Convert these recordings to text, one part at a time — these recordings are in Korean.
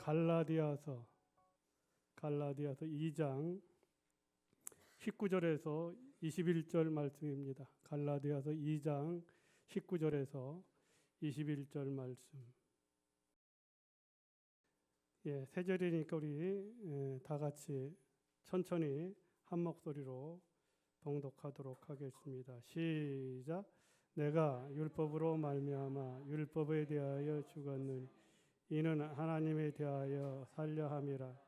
갈라디아서 2장 19절에서 21절 말씀입니다. 갈라디아서 2장 19절에서 21절 말씀. 세 절이니까 우리 다 같이 천천히 한 목소리로 봉독하도록 하겠습니다. 시작. 내가 율법으로 말미암아 율법에 대하여 죽었느니 이는 하나님에 대하여 살려 함이라.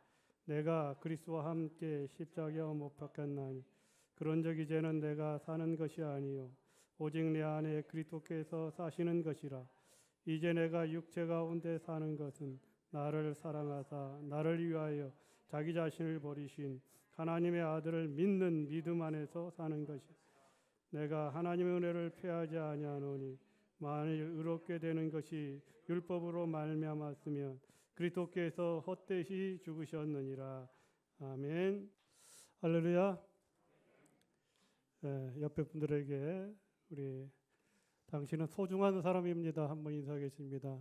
내가 그리스도와 함께 십자가에 못 박혔나니 그런즉 이제는 내가 사는 것이 아니요 오직 내 안에 그리스도께서 사시는 것이라. 이제 내가 육체 가운데 사는 것은 나를 사랑하사 나를 위하여 자기 자신을 버리신 하나님의 아들을 믿는 믿음 안에서 사는 것이. 내가 하나님의 은혜를 패하지 아니하노니 만일 의롭게 되는 것이 율법으로 말미암았으면 그리스도께서 헛되이 죽으셨느니라. 아멘. 할렐루야. 옆에 분들에게 우리 당신은 소중한 사람입니다. 한번 인사하겠습니다.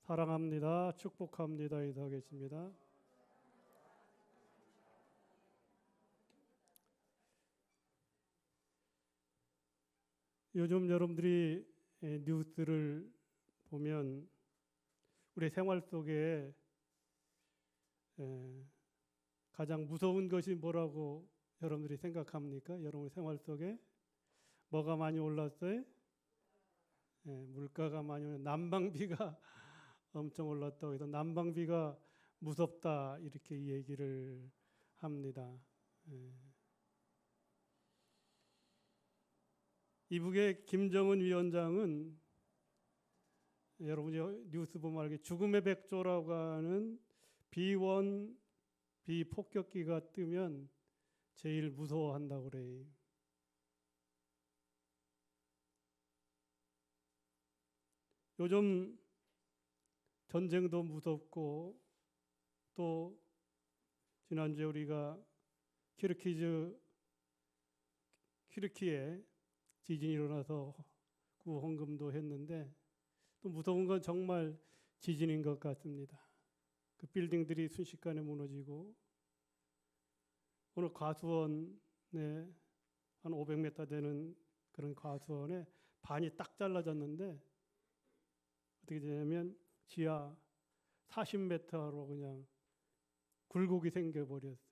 사랑합니다. 축복합니다. 인사하겠습니다. 요즘 여러분들이 뉴스를 보면 우리 생활 속에 가장 무서운 것이 뭐라고 여러분들이 생각합니까? 여러분 생활 속에 뭐가 많이 올랐어요? 물가가 많이 올랐어요. 난방비가 엄청 올랐다고 해서 난방비가 무섭다 이렇게 얘기를 합니다. 이북의 김정은 위원장은 여러분이 뉴스 보면 알게 죽음의 백조라고 하는 B1 비폭격기가 뜨면 제일 무서워한다고 그래요. 요즘 전쟁도 무섭고 또 지난주에 우리가 키르키에 지진이 일어나서 구원금도 했는데 또 무서운 건 정말 지진인 것 같습니다. 그 빌딩들이 순식간에 무너지고 오늘 과수원에 한 500m 되는 그런 과수원에 반이 딱 잘라졌는데 어떻게 되냐면 지하 40m로 그냥 굴곡이 생겨버렸어요.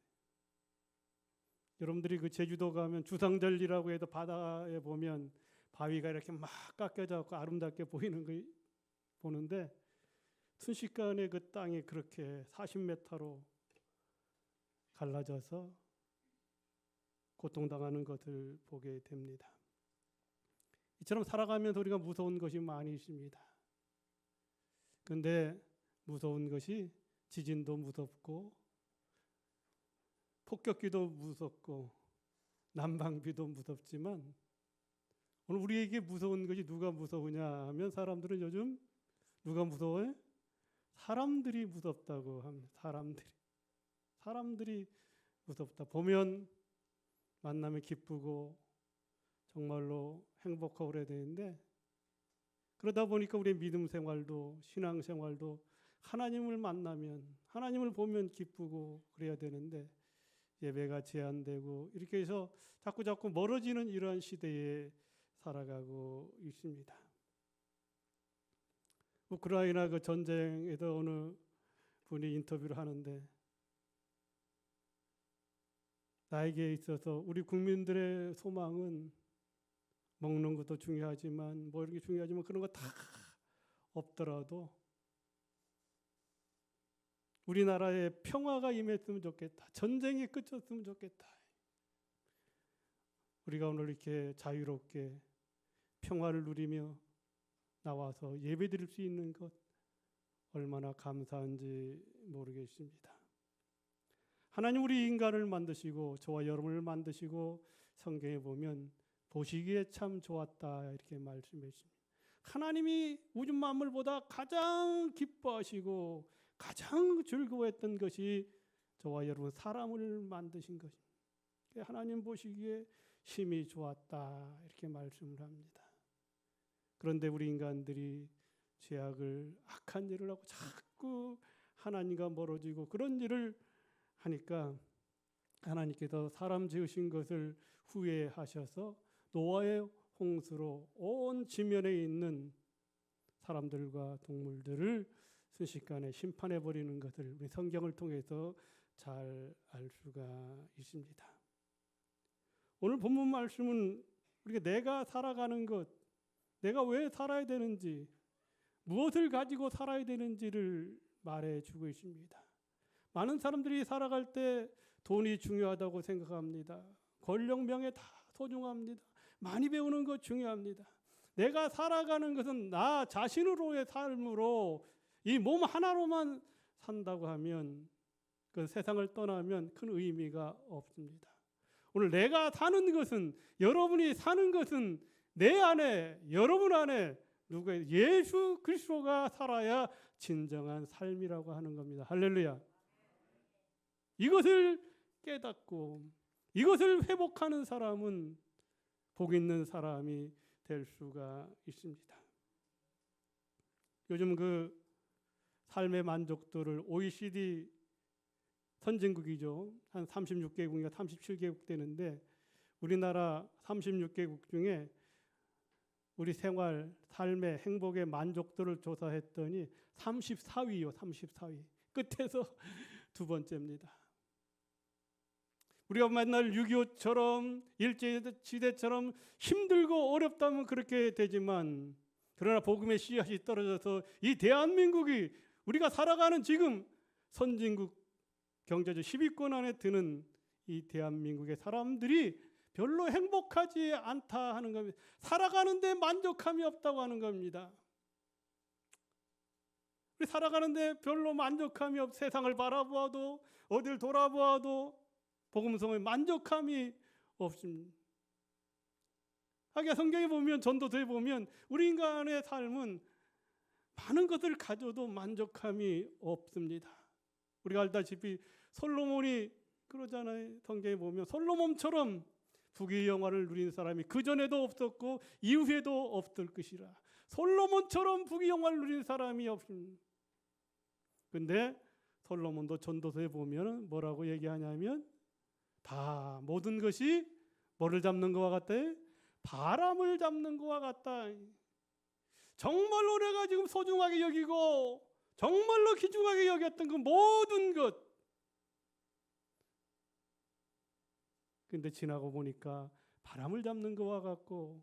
여러분들이 그 제주도 가면 주상절리라고 해도 바다에 보면 바위가 이렇게 막 깎여져서 아름답게 보이는 거 보는데 순식간에 그 땅이 그렇게 40m로 갈라져서 고통당하는 것을 보게 됩니다. 이처럼 살아가면서 우리가 무서운 것이 많이 있습니다. 그런데 무서운 것이 지진도 무섭고 폭격기도 무섭고 난방비도 무섭지만 오늘 우리에게 무서운 것이 누가 무서우냐 하면 사람들은 요즘 누가 무서워해? 사람들이 무섭다고 합니다. 사람들이 무섭다. 보면 만나면 기쁘고 정말로 행복하고 그래야 되는데 그러다 보니까 우리의 믿음 생활도 신앙 생활도 하나님을 만나면 하나님을 보면 기쁘고 그래야 되는데 예배가 제한되고 이렇게 해서 자꾸 멀어지는 이러한 시대에 살아가고 있습니다. 우크라이나 그 전쟁에도 어느 분이 인터뷰를 하는데 나에게 있어서 우리 국민들의 소망은 먹는 것도 중요하지만 뭐 이렇게 중요하지만 그런 거 다 없더라도 우리나라에 평화가 임했으면 좋겠다. 전쟁이 끝쳤으면 좋겠다. 우리가 오늘 이렇게 자유롭게 평화를 누리며 나와서 예배드릴 수 있는 것 얼마나 감사한지 모르겠습니다. 하나님 우리 인간을 만드시고 저와 여러분을 만드시고 성경에 보면 보시기에 참 좋았다 이렇게 말씀했습니다. 하나님이 우주 만물보다 가장 기뻐하시고 가장 즐거워했던 것이 저와 여러분 사람을 만드신 것입니다. 하나님 보시기에 심히 좋았다 이렇게 말씀을 합니다. 그런데 우리 인간들이 죄악을 악한 일을 하고 자꾸 하나님과 멀어지고 그런 일을 하니까 하나님께서 사람 지으신 것을 후회하셔서 노아의 홍수로 온 지면에 있는 사람들과 동물들을 순식간에 심판해 버리는 것을 우리 성경을 통해서 잘 알 수가 있습니다. 오늘 본문 말씀은 우리가 내가 살아가는 것, 내가 왜 살아야 되는지, 무엇을 가지고 살아야 되는지를 말해주고 있습니다. 많은 사람들이 살아갈 때 돈이 중요하다고 생각합니다. 권력, 명예 다 소중합니다. 많이 배우는 것 중요합니다. 내가 살아가는 것은 나 자신으로의 삶으로 이 몸 하나로만 산다고 하면 그 세상을 떠나면 큰 의미가 없습니다. 오늘 내가 사는 것은, 여러분이 사는 것은 내 안에, 여러분 안에 누구의 예수 그리스도가 살아야 진정한 삶이라고 하는 겁니다. 할렐루야. 이것을 깨닫고 이것을 회복하는 사람은 복 있는 사람이 될 수가 있습니다. 요즘 그 삶의 만족도를 OECD 선진국이죠. 한 36개국인가 37개국 되는데 우리나라 36개국 중에 우리 생활, 삶의 행복의 만족도를 조사했더니 34위요. 34위. 끝에서 두 번째입니다. 우리가 맨날 6.25처럼 일제시대처럼 힘들고 어렵다면 그렇게 되지만 그러나 복음의 씨앗이 떨어져서 이 대한민국이 우리가 살아가는 지금 선진국 경제적 10위권 안에 드는 이 대한민국의 사람들이 별로 행복하지 않다 하는 겁니다. 살아가는데 만족함이 없다고 하는 겁니다. 우리 살아가는데 별로 만족함이 없, 세상을 바라보아도 어딜 돌아보아도 복음성에 만족함이 없습니다. 하기야 성경에 보면, 전도서에 보면 우리 인간의 삶은 많은 것을 가져도 만족함이 없습니다. 우리가 알다시피 솔로몬이 그러잖아요. 성경에 보면 솔로몬처럼 부귀 영화를 누린 사람이 그전에도 없었고 이후에도 없을 것이라. 솔로몬처럼 부귀 영화를 누린 사람이 없습니다. 근데 솔로몬도 전도서에 보면 뭐라고 얘기하냐면 다 모든 것이 뭐를 잡는 것과 같다? 바람을 잡는 것과 같다. 정말로 내가 지금 소중하게 여기고 정말로 귀중하게 여겼던 그 모든 것, 근데 지나고 보니까 바람을 잡는 것과 같고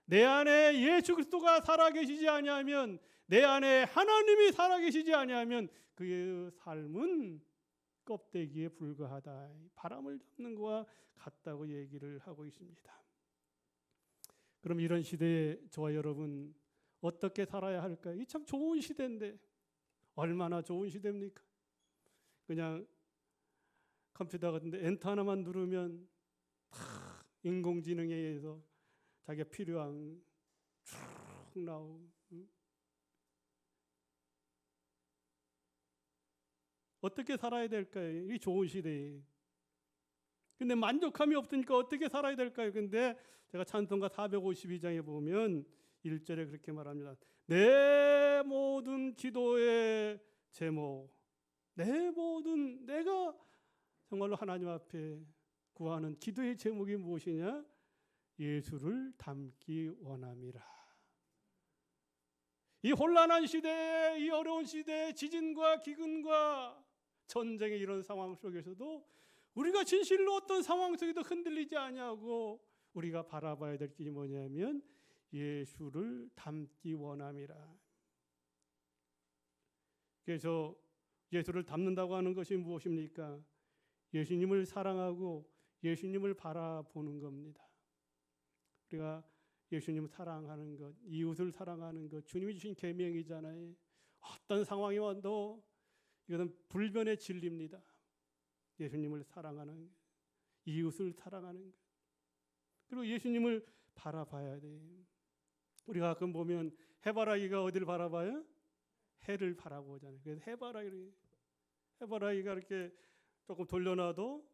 내 안에 예수 그리스도가 살아계시지 아니하면, 내 안에 하나님이 살아계시지 아니하면 그의 삶은 껍데기에 불과하다. 바람을 잡는 것과 같다고 얘기를 하고 있습니다. 그럼 이런 시대에 저와 여러분 어떻게 살아야 할까요? 이 참 좋은 시대인데 얼마나 좋은 시대입니까? 그냥 컴퓨터 같은데 엔터 하나만 누르면 다 인공지능에 의해서 자기가 필요한 쭉 나오고, 어떻게 살아야 될까요? 이 좋은 시대에. 근데 만족함이 없으니까 어떻게 살아야 될까요? 근데 제가 찬송가 452장에 보면 1절에 그렇게 말합니다. 내 모든 기도의 제목, 내 모든, 내가 정말로 하나님 앞에 구하는 기도의 제목이 무엇이냐? 예수를 닮기 원함이라. 이 혼란한 시대에, 이 어려운 시대에 지진과 기근과 전쟁의 이런 상황 속에서도 우리가 진실로 어떤 상황 속에도 흔들리지 아니하고 우리가 바라봐야 될 게 뭐냐면 예수를 닮기 원함이라. 그래서 예수를 닮는다고 하는 것이 무엇입니까? 예수님을 사랑하고 예수님을 바라보는 겁니다. 우리가 예수님을 사랑하는 것, 이웃을 사랑하는 것, 주님이 주신 계명이잖아요. 어떤 상황이 와도 이것은 불변의 진리입니다. 예수님을 사랑하는, 이웃을 사랑하는 것. 그리고 예수님을 바라봐야 돼요. 우리가 가끔 보면 해바라기가 어디를 바라봐요? 해를 바라보잖아요. 그래서 해바라기가 이렇게 조금 돌려놔도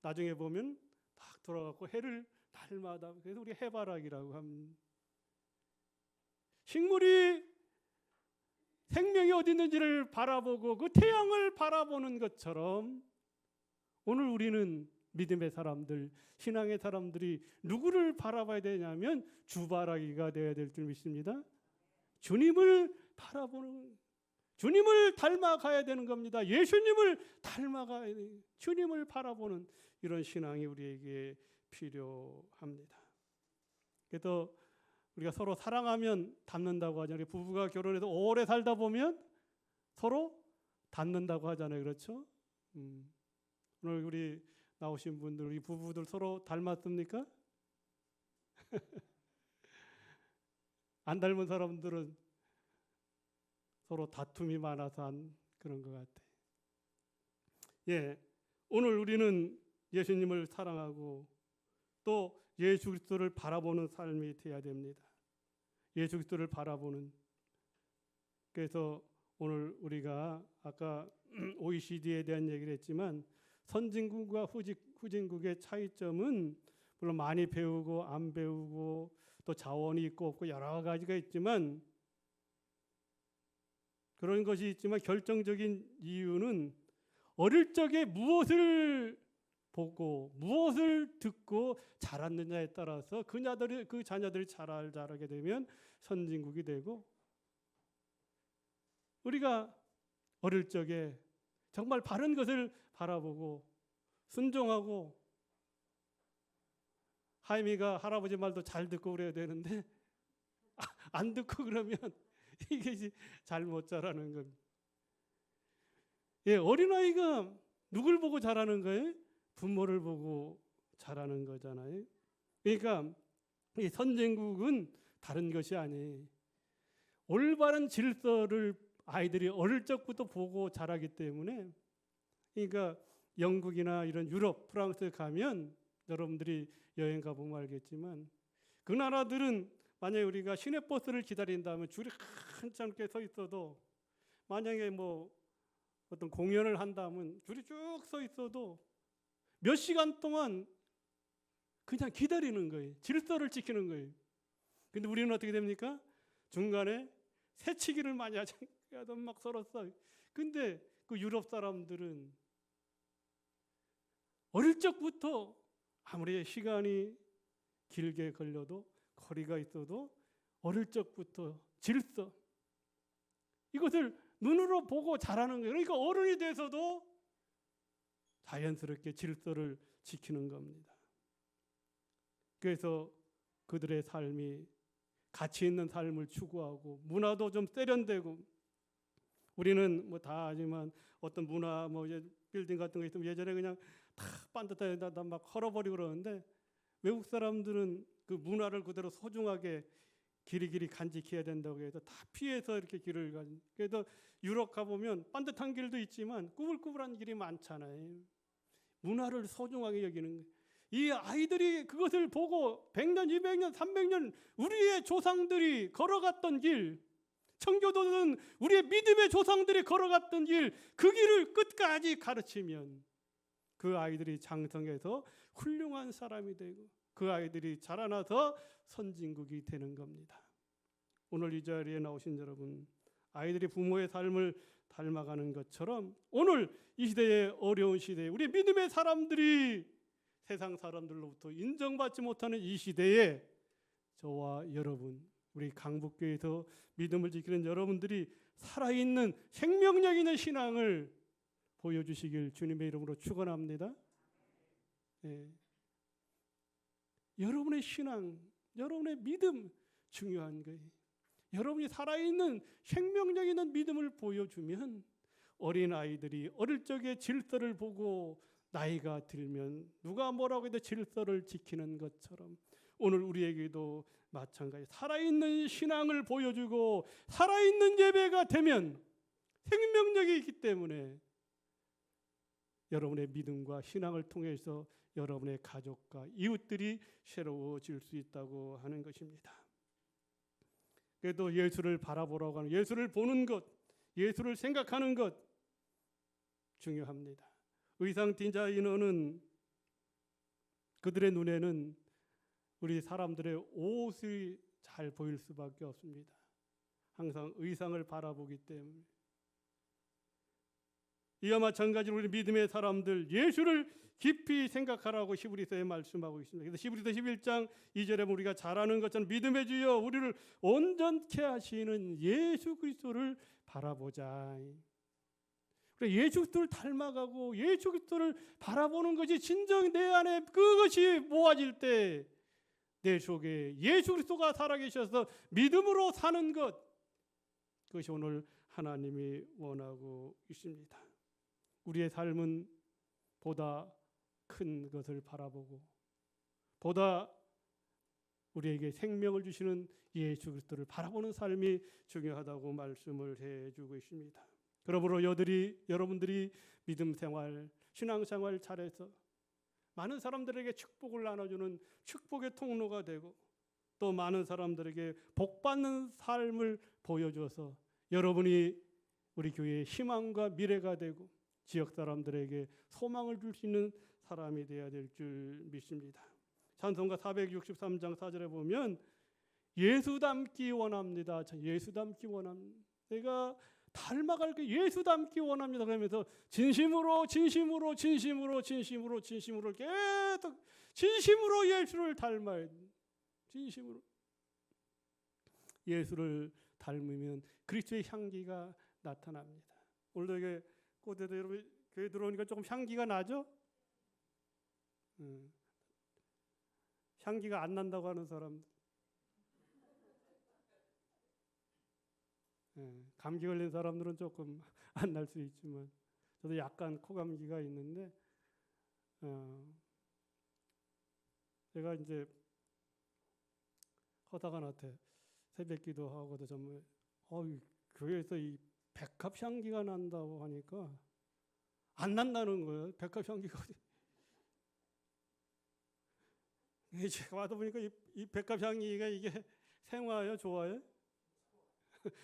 나중에 보면 딱 돌아가고 해를 날마다, 그래서 우리 해바라기라고 합니다. 식물이 생명이 어디 있는지를 바라보고 그 태양을 바라보는 것처럼 오늘 우리는 믿음의 사람들, 신앙의 사람들이 누구를 바라봐야 되냐면 주바라기가 되어야 될 줄 믿습니다. 주님을 바라보는, 주님을 닮아가야 되는 겁니다. 예수님을 닮아가야 돼요. 주님을 바라보는 이런 신앙이 우리에게 필요합니다. 그래서 우리가 서로 사랑하면 닮는다고 하잖아요. 부부가 결혼해서 오래 살다 보면 서로 닮는다고 하잖아요. 그렇죠? 오늘 우리 나오신 분들, 우리 부부들 서로 닮았습니까? 안 닮은 사람들은 서로 다툼이 많아서 그런 것 같아요. 예, 오늘 우리는 예수님을 사랑하고 또 예수 그리스도를 바라보는 삶이 되어야 됩니다. 예수 그리스도를 바라보는. 그래서 오늘 우리가 아까 OECD에 대한 얘기를 했지만 선진국과 후진국의 차이점은 물론 많이 배우고 안 배우고 또 자원이 있고 없고 여러 가지가 있지만 그런 것이 있지만 결정적인 이유는 어릴 적에 무엇을 보고 무엇을 듣고 자랐느냐에 따라서 그 자녀들이 자라게 되면 선진국이 되고, 우리가 어릴 적에 정말 바른 것을 바라보고 순종하고 하임이가 할아버지 말도 잘 듣고 그래야 되는데 안 듣고 그러면 이게 잘못 자라는 겁니다. 예, 어린아이가 누굴 보고 자라는 거예요? 부모를 보고 자라는 거잖아요. 그러니까 이 선진국은 다른 것이 아니에요. 올바른 질서를 아이들이 어릴 적부터 보고 자라기 때문에, 그러니까 영국이나 이런 유럽, 프랑스에 가면 여러분들이 여행 가보면 알겠지만 그 나라들은 만약에 우리가 시내버스를 기다린다면 줄이 한참 이렇게 서 있어도, 만약에 뭐 어떤 공연을 한다면 줄이 쭉 서 있어도 몇 시간 동안 그냥 기다리는 거예요. 질서를 지키는 거예요. 근데 우리는 어떻게 됩니까? 중간에 새치기를 많이 하잖아요. 막 서로 싸요. 근데 그 유럽 사람들은 어릴 적부터 아무리 시간이 길게 걸려도 거리가 있어도 어릴 적부터 질서, 이것을 눈으로 보고 자라는 거예요. 그러니까 어른이 돼서도 자연스럽게 질서를 지키는 겁니다. 그래서 그들의 삶이 가치 있는 삶을 추구하고 문화도 좀 세련되고, 우리는 뭐 다 아지만 어떤 문화 뭐 빌딩 같은 거 있으면 예전에 그냥 다 반듯하게 막 헐어버리고 그러는데, 외국 사람들은 그 문화를 그대로 소중하게 길이길이 간직해야 된다고 해서 다 피해서 이렇게 길을 가는. 그래서 유럽 가보면 반듯한 길도 있지만 꾸불꾸불한 길이 많잖아요. 문화를 소중하게 여기는 거예요. 이 아이들이 그것을 보고 100년, 200년, 300년 우리의 조상들이 걸어갔던 길, 청교도는 우리의 믿음의 조상들이 걸어갔던 길, 그 길을 끝까지 가르치면 그 아이들이 장성해서 훌륭한 사람이 되고 그 아이들이 자라나서 선진국이 되는 겁니다. 오늘 이 자리에 나오신 여러분, 아이들이 부모의 삶을 닮아가는 것처럼 오늘 이 시대의 어려운 시대에 우리 믿음의 사람들이 세상 사람들로부터 인정받지 못하는 이 시대에 저와 여러분, 우리 강북교회에서 믿음을 지키는 여러분들이 살아있는 생명력 있는 신앙을 보여주시길 주님의 이름으로 축원합니다. 예. 여러분의 신앙, 여러분의 믿음 중요한 거예요. 여러분이 살아있는 생명력 있는 믿음을 보여주면 어린 아이들이 어릴 적에 질서를 보고 나이가 들면 누가 뭐라고 해도 질서를 지키는 것처럼 오늘 우리에게도 마찬가지, 살아있는 신앙을 보여주고 살아있는 예배가 되면 생명력이 있기 때문에 여러분의 믿음과 신앙을 통해서 여러분의 가족과 이웃들이 새로워질 수 있다고 하는 것입니다. 그래도 예수를 바라보라고 하는, 예수를 보는 것, 예수를 생각하는 것 중요합니다. 의상 디자이너는 그들의 눈에는 우리 사람들의 옷이 잘 보일 수밖에 없습니다. 항상 의상을 바라보기 때문에 이와 마찬가지로 우리 믿음의 사람들 예수를 깊이 생각하라고 히브리서에 말씀하고 있습니다. 그래서 히브리서 11장 2절에 우리가 잘 아는 것처럼 믿음의 주여 우리를 온전케 하시는 예수 그리스도를 바라보자. 그래 예수 그리스도를 닮아가고 예수 그리스도를 바라보는 것이 진정 내 안에 그것이 모아질 때 내 속에 예수 그리스도가 살아계셔서 믿음으로 사는 것, 그것이 오늘 하나님이 원하고 있습니다. 우리의 삶은 보다 큰 것을 바라보고 보다 우리에게 생명을 주시는 예수 그리스도를 바라보는 삶이 중요하다고 말씀을 해주고 있습니다. 그러므로 여러분들이 믿음 생활, 신앙 생활 잘해서 많은 사람들에게 축복을 나눠주는 축복의 통로가 되고 또 많은 사람들에게 복받는 삶을 보여줘서 여러분이 우리 교회의 희망과 미래가 되고 지역 사람들에게 소망을 줄 수 있는 사람이 되어야 될 줄 믿습니다. 찬송가 463장 4절에 보면 예수 닮기 원합니다. 예수 닮기 원합니다. 내가 닮아갈 그 예수 닮기 원합니다. 그러면서 진심으로 계속 진심으로 예수를 닮아야 돼. 진심으로 예수를 닮으면 그리스도의 향기가 나타납니다. 오늘도 이게 꽃에도 여러분 교회 들어오니까 조금 향기가 나죠? 향기가 안 난다고 하는 사람, 감기 걸린 사람들은 조금 안 날 수 있지만 저도 약간 코감기가 있는데 제가 이제 허사관한테 새벽기도 하고도 정말 교회에서 이 백합 향기가 난다고 하니까 안 난다는 거예요. 백합 향기가 제가 와서 보니까 이 백합 향기가 이게 생화예요, 좋아요?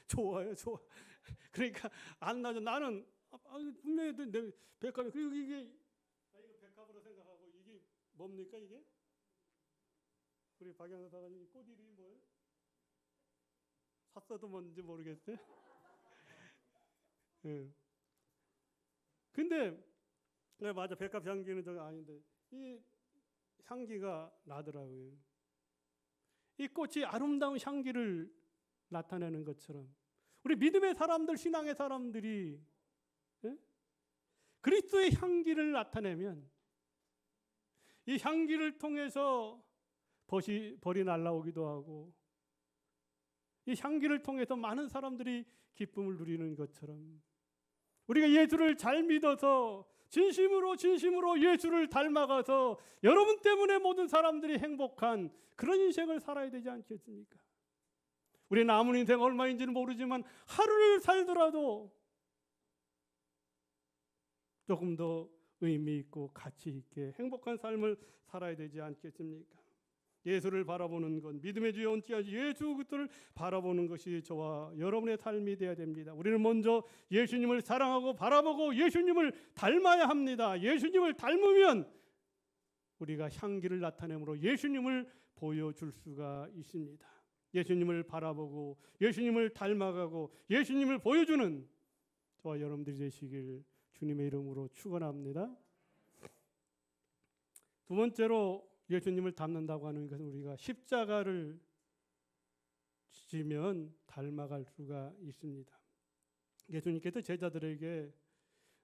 좋아요. 그러니까 안 나죠. 나는 분명히 내 백합이 그리고 이게 이거 백합으로 생각하고 이게 뭡니까 이게? 우리 박영사가 이 꽃 이름이 뭐예요? 샀어도 뭔지 모르겠어요. 예. 근데 맞아 백합 향기는 저거 아닌데 이 향기가 나더라고요. 이 꽃이 아름다운 향기를 나타내는 것처럼 우리 믿음의 사람들, 신앙의 사람들이 그리스도의 향기를 나타내면 이 향기를 통해서 벌이 날아오기도 하고 이 향기를 통해서 많은 사람들이 기쁨을 누리는 것처럼 우리가 예수를 잘 믿어서 진심으로 예수를 닮아가서 여러분 때문에 모든 사람들이 행복한 그런 인생을 살아야 되지 않겠습니까? 우리 남은 인생 얼마인지는 모르지만 하루를 살더라도 조금 더 의미 있고 가치 있게 행복한 삶을 살아야 되지 않겠습니까? 예수를 바라보는 것, 믿음의 주여 온티하시 예수 그리스도를 바라보는 것이 저와 여러분의 삶이 되어야 됩니다. 우리는 먼저 예수님을 사랑하고 바라보고 예수님을 닮아야 합니다. 예수님을 닮으면 우리가 향기를 나타내므로 예수님을 보여줄 수가 있습니다. 예수님을 바라보고 예수님을 닮아가고 예수님을 보여주는 저와 여러분들이 되시길 주님의 이름으로 축원합니다. 두 번째로 예수님을 닮는다고 하는 것은 우리가 십자가를 지면 닮아갈 수가 있습니다. 예수님께서 제자들에게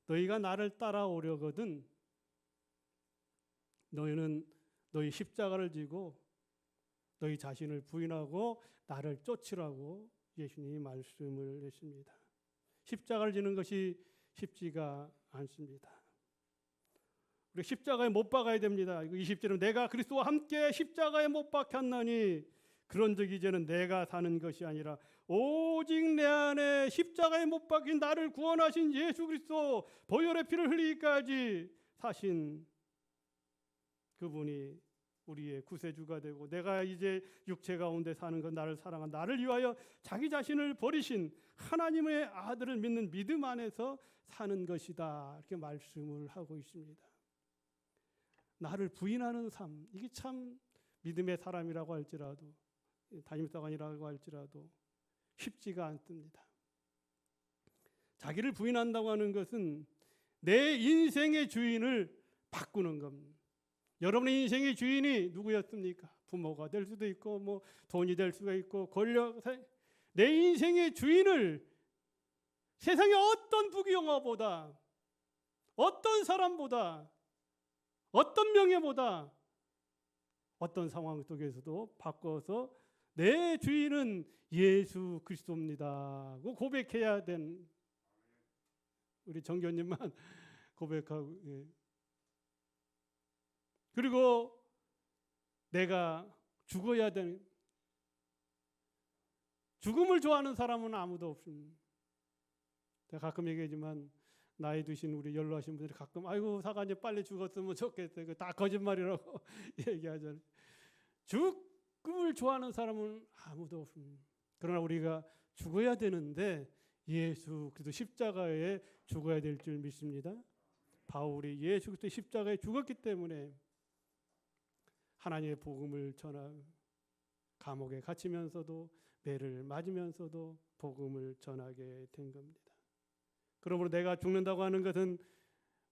너희가 나를 따라오려거든 너희는 너희 십자가를 지고 너희 자신을 부인하고 나를 쫓으라고 예수님이 말씀을 했습니다. 십자가를 지는 것이 쉽지가 않습니다. 우리 십자가에 못 박아야 됩니다. 20절은 내가 그리스도와 함께 십자가에 못 박혔나니 그런즉 이제는 내가 사는 것이 아니라 오직 내 안에 십자가에 못 박힌 나를 구원하신 예수 그리스도 보혈의 피를 흘리기까지 사신 그분이 우리의 구세주가 되고 내가 이제 육체 가운데 사는 것 나를 사랑한 나를 위하여 자기 자신을 버리신 하나님의 아들을 믿는 믿음 안에서 사는 것이다. 이렇게 말씀을 하고 있습니다. 나를 부인하는 삶, 이게 참 믿음의 사람이라고 할지라도 담임사관이라고 할지라도 쉽지가 않습니다. 자기를 부인한다고 하는 것은 내 인생의 주인을 바꾸는 겁니다. 여러분의 인생의 주인이 누구였습니까? 부모가 될 수도 있고 뭐 돈이 될 수가 있고 권력, 내 인생의 주인을 세상의 어떤 부귀영화보다, 어떤 사람보다, 어떤 명예보다, 어떤 상황 속에서도 바꿔서 내 주인은 예수 그리스도입니다고 고백해야 된, 우리 정교님만 고백하고, 예. 그리고 내가 죽어야 되는, 죽음을 좋아하는 사람은 아무도 없습니다. 제가 가끔 얘기하지만 나이 드신 우리 연로하신 분들이 가끔 아이고 사관님 빨리 죽었으면 좋겠어요. 그 다 거짓말이라고 얘기하잖아요. 죽음을 좋아하는 사람은 아무도 없습니다. 그러나 우리가 죽어야 되는데 예수 그리스도 십자가에 죽어야 될 줄 믿습니다. 바울이 예수 그리스도 십자가에 죽었기 때문에 하나님의 복음을 전하고 감옥에 갇히면서도 매를 맞으면서도 복음을 전하게 된 겁니다. 그러므로 내가 죽는다고 하는 것은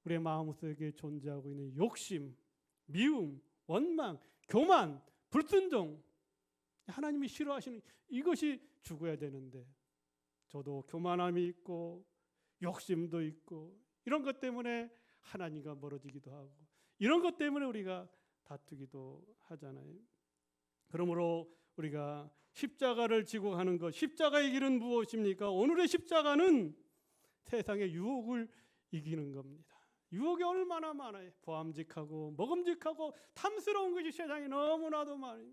우리의 마음속에 존재하고 있는 욕심, 미움, 원망, 교만, 불순종, 하나님이 싫어하시는 이것이 죽어야 되는데 저도 교만함이 있고 욕심도 있고 이런 것 때문에 하나님과 멀어지기도 하고 이런 것 때문에 우리가 다투기도 하잖아요. 그러므로 우리가 십자가를 지고 가는 것, 십자가의 길은 무엇입니까? 오늘의 십자가는 세상의 유혹을 이기는 겁니다. 유혹이 얼마나 많아요. 보암직하고 먹음직하고 탐스러운 것이 세상에 너무나도 많아요.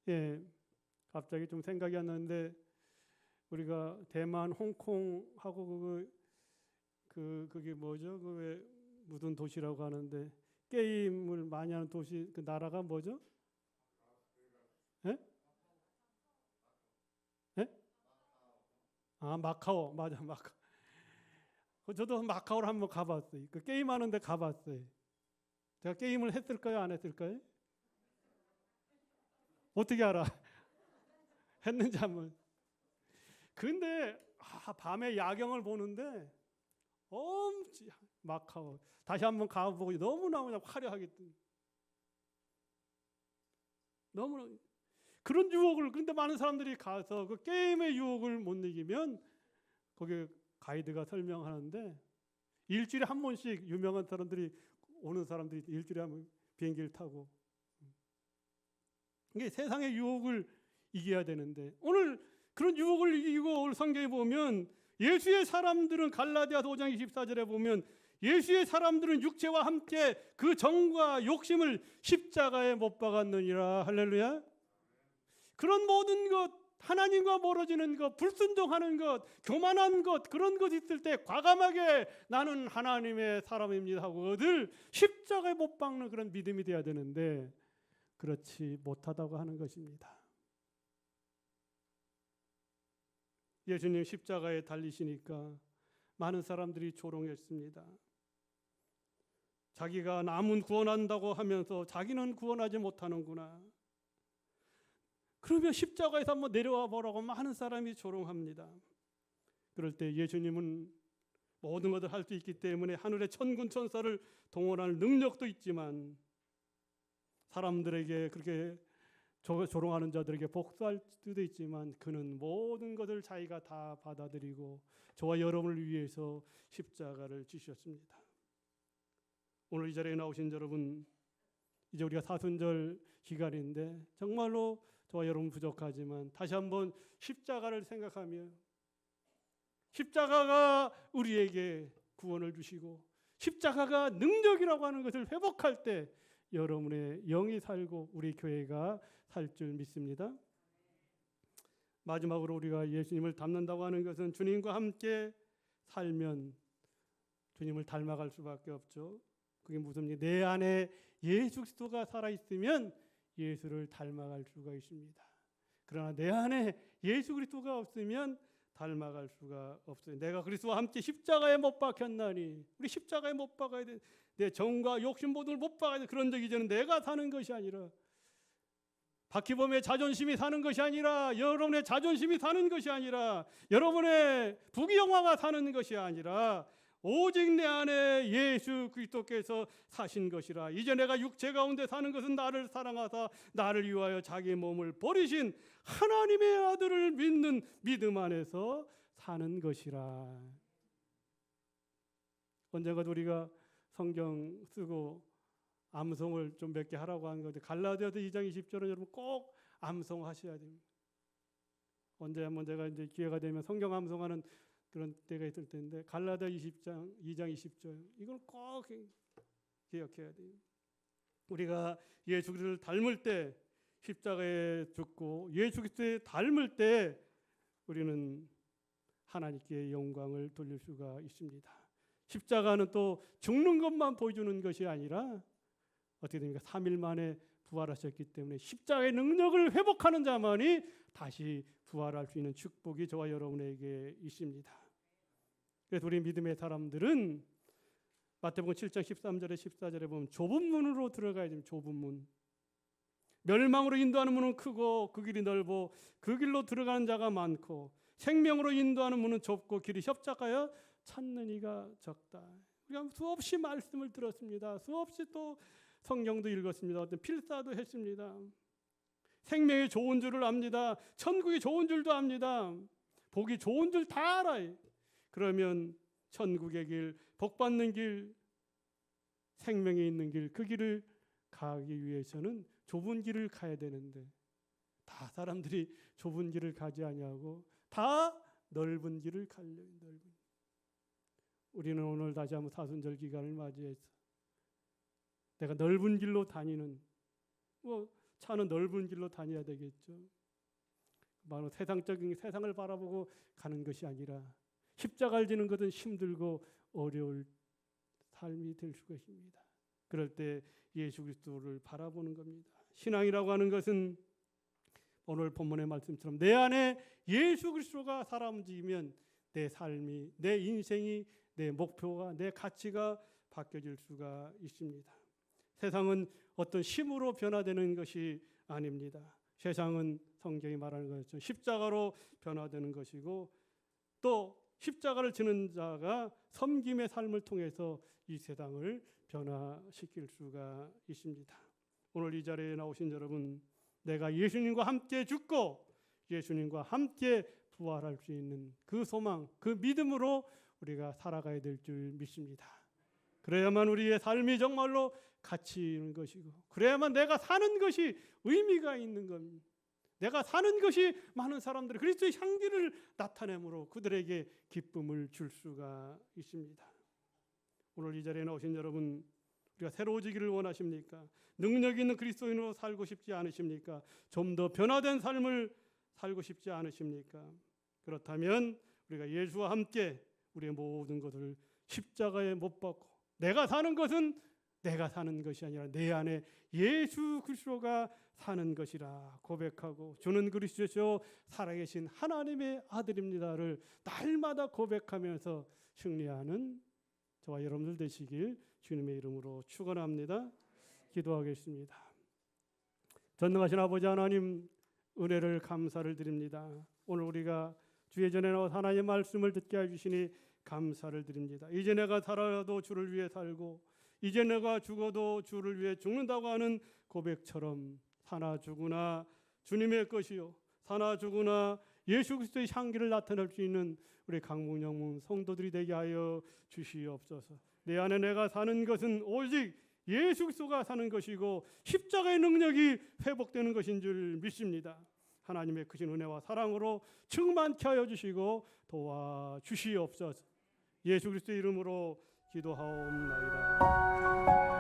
예, 갑자기 좀 생각이 안 나는데 우리가 대만, 홍콩하고 그게 뭐죠? 그 왜 무슨 도시라고 하는데 게임을 많이 하는 도시 그 나라가 뭐죠? 예? 예? 아 마카오 맞아 마카오. 저도 마카오를 한번 가봤어요. 그 게임 하는데 가봤어요. 제가 게임을 했을까요? 안 했을까요? 어떻게 알아? 했는지 한번. 근데 밤에 야경을 보는데 마카오 다시 한번 가보고 너무나 화려하게 너무나 그런 유혹을 근데 많은 사람들이 가서 그 게임의 유혹을 못 이기면 거기 가이드가 설명하는데 일주일에 한 번씩 유명한 사람들이 오는 사람들이 일주일에 한 번 비행기를 타고 이게 세상의 유혹을 이겨야 되는데 오늘 그런 유혹을 이기고 오늘 성경에 보면 예수의 사람들은 갈라디아서 5장 24절에 보면 예수의 사람들은 육체와 함께 그 정과 욕심을 십자가에 못 박았느니라. 할렐루야. 그런 모든 것, 하나님과 멀어지는 것, 불순종하는 것, 교만한 것, 그런 것 있을 때 과감하게 나는 하나님의 사람입니다 하고 얻을 십자가에 못 박는 그런 믿음이 돼야 되는데 그렇지 못하다고 하는 것입니다. 예수님 십자가에 달리시니까 많은 사람들이 조롱했습니다. 자기가 남은 구원한다고 하면서 자기는 구원하지 못하는구나. 그러면 십자가에서 한번 내려와 보라고 많은 사람이 조롱합니다. 그럴 때 예수님은 모든 것을 할 수 있기 때문에 하늘의 천군 천사를 동원할 능력도 있지만 사람들에게 그렇게 조롱하는 자들에게 복수할 수도 있지만 그는 모든 것을 자기가 다 받아들이고 저와 여러분을 위해서 십자가를 지셨습니다. 오늘 이 자리에 나오신 여러분, 이제 우리가 사순절 기간인데 정말로 저와 여러분 부족하지만 다시 한번 십자가를 생각하며 십자가가 우리에게 구원을 주시고 십자가가 능력이라고 하는 것을 회복할 때 여러분의 영이 살고 우리 교회가 살 줄 믿습니다. 마지막으로 우리가 예수님을 닮는다고 하는 것은 주님과 함께 살면 주님을 닮아갈 수밖에 없죠. 그게 무슨 일? 내 안에 예수 그리스도가 살아있으면 예수를 닮아갈 수가 있습니다. 그러나 내 안에 예수 그리스도가 없으면 닮아갈 수가 없어요. 내가 그리스도와 함께 십자가에 못 박혔나니, 우리 십자가에 못 박아야 돼. 내 정과 욕심 모든 걸 못 박아야 돼. 그런 적이 이제는 내가 사는 것이 아니라, 박희범의 자존심이 사는 것이 아니라, 여러분의 자존심이 사는 것이 아니라, 여러분의 부귀영화가 사는 것이 아니라 오직 내 안에 예수 그리스도께서 사신 것이라. 이제 내가 육체 가운데 사는 것은 나를 사랑하사 나를 위하여 자기 몸을 버리신 하나님의 아들을 믿는 믿음 안에서 사는 것이라. 언젠가도 우리가 성경 쓰고 암송을 좀 몇 개 하라고 하는 건데, 갈라디아서 2장 20절은 여러분 꼭 암송하셔야 됩니다. 언제 한번 제가 이제 기회가 되면 성경 암송하는 그런 때가 있을 텐데, 갈라디아 2장 20절 이걸 꼭 기억해야 돼요. 우리가 예수 그리스도를 닮을 때, 십자가에 죽고 예수 그리스도에 닮을 때 우리는 하나님께 영광을 돌릴 수가 있습니다. 십자가는 또 죽는 것만 보여주는 것이 아니라 어떻게 됩니까? 3일 만에 부활하셨기 때문에 십자가의 능력을 회복하는 자만이 다시 부활할 수 있는 축복이 저와 여러분에게 있습니다. 그래서 우리 믿음의 사람들은 마태복음 7장 13절에 14절에 보면 좁은 문으로 들어가야 됩니다. 좁은 문. 멸망으로 인도하는 문은 크고 그 길이 넓어 그 길로 들어가는 자가 많고, 생명으로 인도하는 문은 좁고 길이 협착하여 찾는 이가 적다. 우리가 수없이 말씀을 들었습니다. 수없이 또 성경도 읽었습니다. 어떤 필사도 했습니다. 생명이 좋은 줄을 압니다. 천국이 좋은 줄도 압니다. 복이 좋은 줄 다 알아요. 그러면 천국의 길, 복받는 길, 생명이 있는 길, 그 길을 가기 위해서는 좁은 길을 가야 되는데, 다 사람들이 좁은 길을 가지 아니하고 다 넓은 길을 가려요. 넓은. 우리는 오늘 다시 한번 사순절 기간을 맞이해서 내가 넓은 길로 다니는, 차는 넓은 길로 다녀야 되겠죠. 바로 세상적인 세상을 바라보고 가는 것이 아니라 십자가를 지는 것은 힘들고 어려울 삶이 될 수가 있습니다. 그럴 때 예수 그리스도를 바라보는 겁니다. 신앙이라고 하는 것은 오늘 본문의 말씀처럼 내 안에 예수 그리스도가 살아 움직이면 내 삶이, 내 인생이, 내 목표가, 내 가치가 바뀌어질 수가 있습니다. 세상은 어떤 힘으로 변화되는 것이 아닙니다. 세상은 성경이 말하는 것처럼 십자가로 변화되는 것이고, 또 십자가를 지는 자가 섬김의 삶을 통해서 이 세상을 변화시킬 수가 있습니다. 오늘 이 자리에 나오신 여러분, 내가 예수님과 함께 죽고 예수님과 함께 부활할 수 있는 그 소망, 그 믿음으로 우리가 살아가야 될 줄 믿습니다. 그래야만 우리의 삶이 정말로 가치 있는 것이고, 그래야만 내가 사는 것이 의미가 있는 겁니다. 내가 사는 것이 많은 사람들이 그리스도의 향기를 나타내므로 그들에게 기쁨을 줄 수가 있습니다. 오늘 이 자리에 나오신 여러분, 우리가 새로워지기를 원하십니까? 능력 있는 그리스도인으로 살고 싶지 않으십니까? 좀 더 변화된 삶을 살고 싶지 않으십니까? 그렇다면 우리가 예수와 함께 우리의 모든 것을 십자가에 못 박고, 내가 사는 것은 내가 사는 것이 아니라 내 안에 예수 그리스도가 사는 것이라 고백하고, 주는 그리스도시요 살아계신 하나님의 아들입니다를 날마다 고백하면서 승리하는 저와 여러분들 되시길 주님의 이름으로 축원합니다. 기도하겠습니다. 전능하신 아버지 하나님, 은혜를 감사를 드립니다. 오늘 우리가 주의 전에 나와 하나님의 말씀을 듣게 해주시니 감사를 드립니다. 이제 내가 살아도 주를 위해 살고, 이제 내가 죽어도 주를 위해 죽는다고 하는 고백처럼 사나 죽으나 주님의 것이요, 사나 죽으나 예수 그리스도의 향기를 나타낼 수 있는 우리 강문영문 성도들이 되게 하여 주시옵소서. 내 안에 내가 사는 것은 오직 예수 그리스도가 사는 것이고 십자가의 능력이 회복되는 것인 줄 믿습니다. 하나님의 크신 은혜와 사랑으로 충만케 하여 주시고 도와주시옵소서. 예수 그리스도의 이름으로 기도하옵나이다.